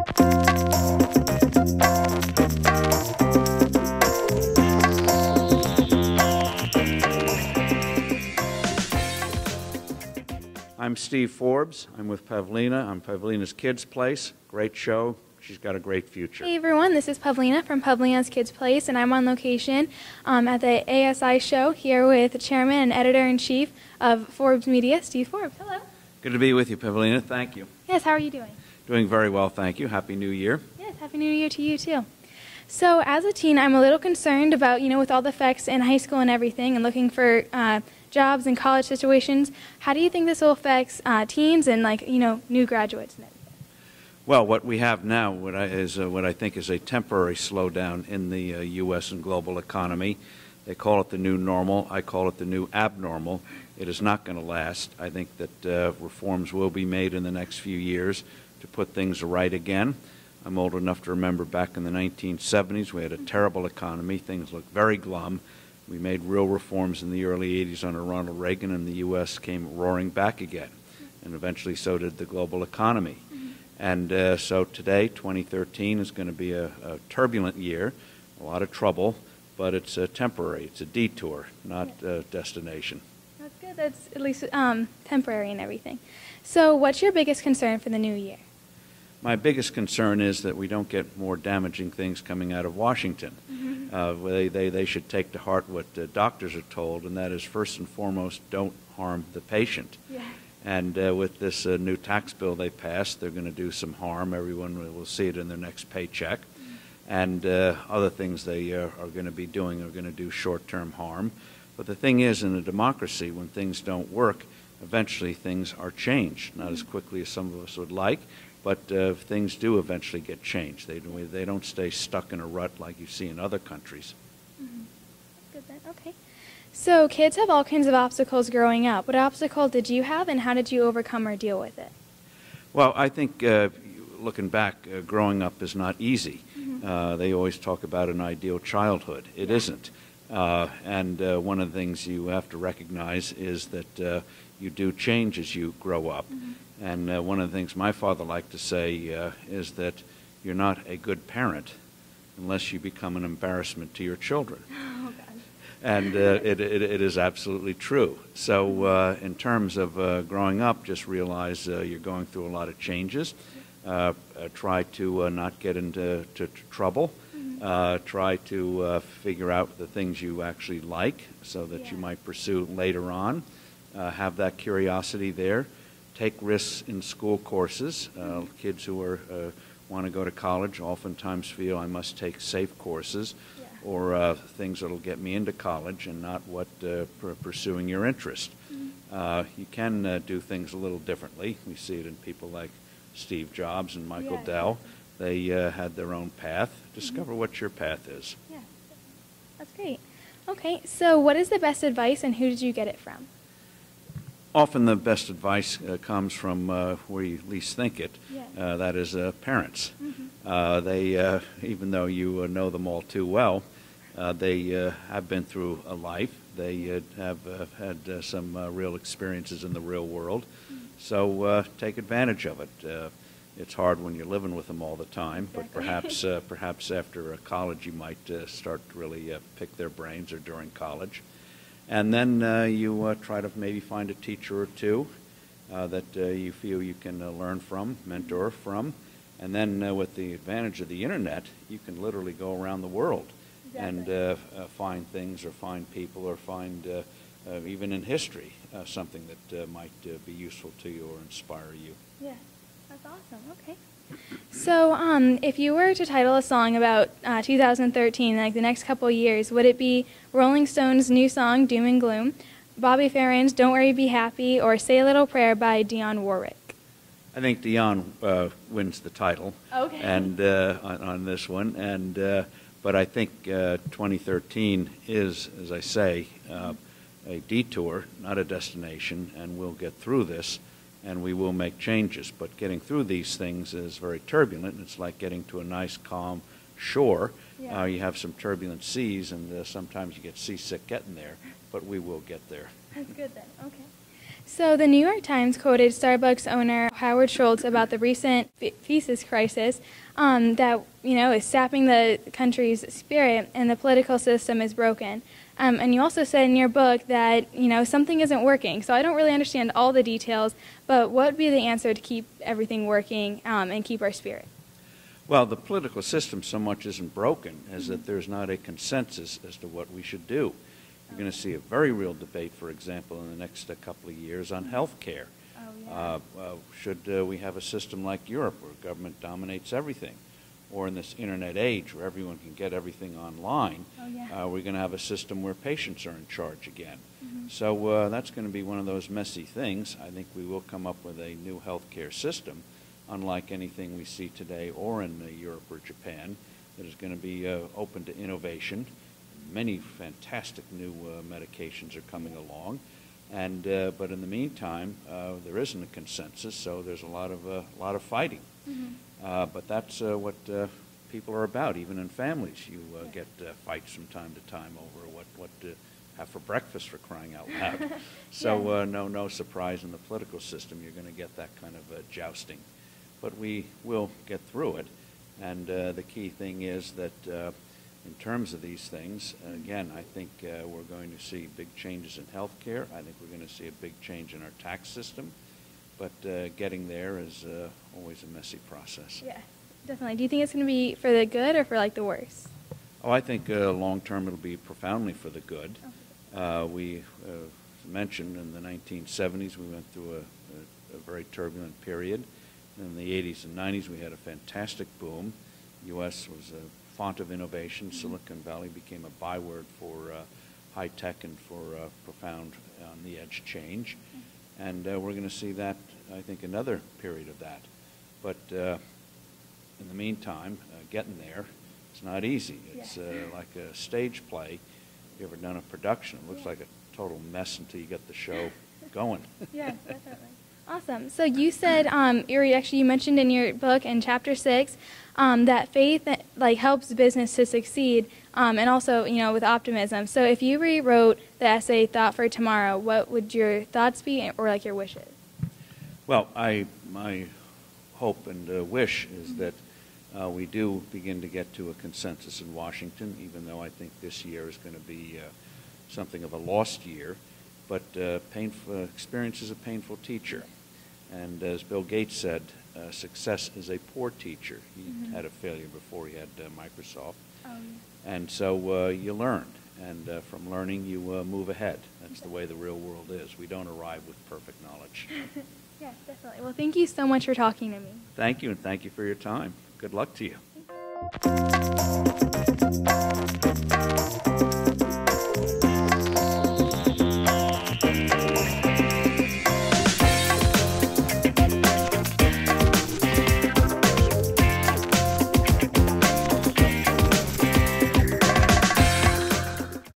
I'm Steve Forbes. I'm with Pavlina. I'm Pavlina's Kidz Place. Great show. She's got a great future. Hey everyone, this is Pavlina from Pavlina's Kidz Place, and I'm on location at the ASI Show here with the chairman and editor-in-chief of Forbes Media, Steve Forbes. Hello. Good to be with you, Pavlina. Thank you. Yes, how are you doing? Doing very well, thank you. Happy New Year. Yes, Happy New Year to you too. So as a teen, I'm a little concerned about, with all the effects in high school and everything and looking for jobs and college situations. How do you think this will affect teens and new graduates and everything? Well, what we have now is what I think is a temporary slowdown in the U.S. and global economy. They call it the new normal. I call it the new abnormal. It is not going to last. I think that reforms will be made in the next few years to put things right again. I'm old enough to remember back in the 1970s, we had a terrible economy. Things looked very glum. We made real reforms in the early 80s under Ronald Reagan, and the U.S. came roaring back again. And eventually so did the global economy. And so today, 2013, is going to be a turbulent year, a lot of trouble, but it's temporary. It's a detour, not a destination. That's good. That's at least temporary and everything. So what's your biggest concern for the new year? My biggest concern is that we don't get more damaging things coming out of Washington. They should take to heart what doctors are told, and that is, first and foremost, don't harm the patient. Yeah. And with this new tax bill they passed, they're going to do some harm. Everyone will see it in their next paycheck. And other things they are going to be doing are going to do short-term harm. But the thing is, in a democracy, when things don't work, eventually things are changed. Not as quickly as some of us would like, but things do eventually get changed. They don't stay stuck in a rut like you see in other countries. That's good then. Okay. So kids have all kinds of obstacles growing up. What obstacle did you have, and how did you overcome or deal with it? Well, I think looking back, growing up is not easy. They always talk about an ideal childhood. It isn't. And one of the things you have to recognize is that you do change as you grow up. And one of the things my father liked to say is that you're not a good parent unless you become an embarrassment to your children. Oh, God. And it is absolutely true. So in terms of growing up, just realize you're going through a lot of changes. Try to not get into trouble. Try to figure out the things you actually like so that you might pursue later on. Have that curiosity there. Take risks in school courses. Kids who want to go to college oftentimes feel I must take safe courses or things that will get me into college and not what pursuing your interest. You can do things a little differently. We see it in people like Steve Jobs and Michael Dell. They had their own path. Discover what your path is. Yeah, that's great. Okay, so what is the best advice, and who did you get it from? Often the best advice comes from where you least think it. That is parents. They, even though you know them all too well, they have been through a life. They have had some real experiences in the real world. So take advantage of it. It's hard when you're living with them all the time, but perhaps after college you might start to really pick their brains, or during college. And then you try to maybe find a teacher or two that you feel you can learn from, mentor from. And then with the advantage of the internet, you can literally go around the world and find things, or find people, or find, even in history, something that might be useful to you or inspire you. Yeah, that's awesome. Okay. So if you were to title a song about 2013, like the next couple of years, would it be Rolling Stones' new song, Doom and Gloom, Bobby Farron's Don't Worry, Be Happy, or Say a Little Prayer by Dionne Warwick? I think Dionne wins the title and on this one. And but I think 2013 is, as I say, a detour, not a destination, and we'll get through this. And we will make changes. But getting through these things is very turbulent. It's like getting to a nice, calm shore. You have some turbulent seas, and sometimes you get seasick getting there, but we will get there. That's good then. Okay. So the New York Times quoted Starbucks owner Howard Schultz about the recent thesis crisis that is sapping the country's spirit and the political system is broken. And you also said in your book that something isn't working. So I don't really understand all the details, but what would be the answer to keep everything working and keep our spirit? Well, the political system so much isn't broken as that there's not a consensus as to what we should do. You're going to see a very real debate, for example, in the next couple of years on health care. Should we have a system like Europe where government dominates everything? Or in this internet age where everyone can get everything online, we're going to have a system where patients are in charge again. So that's going to be one of those messy things. I think we will come up with a new healthcare system, unlike anything we see today or in Europe or Japan, that is going to be open to innovation. Many fantastic new medications are coming along, and but in the meantime, there isn't a consensus, so there's a lot of fighting. But that's what people are about. Even in families, you get fights from time to time over what to have for breakfast, for crying out loud. So no surprise in the political system, you're going to get that kind of jousting. But we will get through it, and the key thing is that in terms of these things, again, I think we're going to see big changes in health care. I think we're going to see a big change in our tax system. But getting there is always a messy process. Yeah, definitely. Do you think it's going to be for the good or for the worse? Oh, I think long term it'll be profoundly for the good. We mentioned in the 1970s we went through a very turbulent period. In the 80s and 90s we had a fantastic boom. The U.S. was a font of innovation. Silicon Valley became a byword for high tech and for profound on-the-edge change. And we're going to see that, I think, another period of that. But in the meantime, getting there, it's not easy. It's like a stage play. You ever done a production? It looks like a total mess until you get the show going. Yes, definitely. Awesome. So you said, you mentioned in your book in Chapter 6 that faith helps business to succeed, and also with optimism. So if you rewrote the essay "Thought for Tomorrow," what would your thoughts be, or your wishes? Well, my hope and wish is that we do begin to get to a consensus in Washington, even though I think this year is going to be something of a lost year. But painful experience is a painful teacher. And as Bill Gates said, success is a poor teacher. He had a failure before he had Microsoft. And so you learn. And from learning, you move ahead. That's the way the real world is. We don't arrive with perfect knowledge. Yes, definitely. Well, thank you so much for talking to me. Thank you, and thank you for your time. Good luck to you.